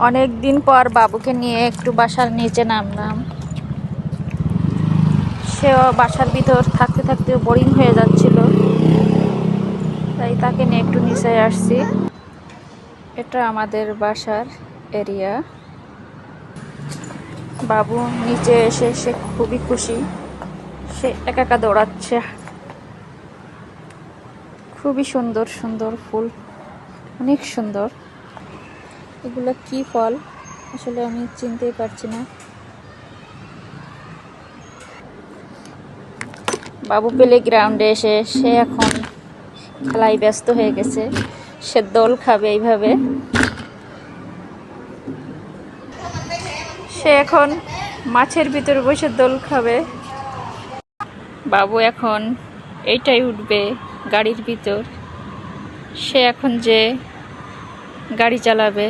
অনেক দিন পর বাবুকে নিয়ে একটু বাসার নিচে নামলাম। সেও বাসার ভিতর থাকতে থাকতে বোরিং হয়ে যাচ্ছিল, তাই তাকে নিয়ে একটু নিচে আসছি। এটা আমাদের বাসার এরিয়া। বাবু নিচে এসে সে খুবই খুশি, সে একা একা দৌড়াচ্ছে। খুবই সুন্দর সুন্দর ফুল, অনেক সুন্দর। এগুলো কি ফল আসলে আমি চিনতেই পারছি না। বাবু প্লে গ্রাউন্ডে এসে সে এখন খেলায় ব্যস্ত হয়ে গেছে। সে দোল খাবে এইভাবে। সে এখন মাছের ভিতরে বসে দোল খাবে। বাবু এখন এইটাই উঠবে গাড়ির ভিতর। সে এখন যে গাড়ি চালাবে।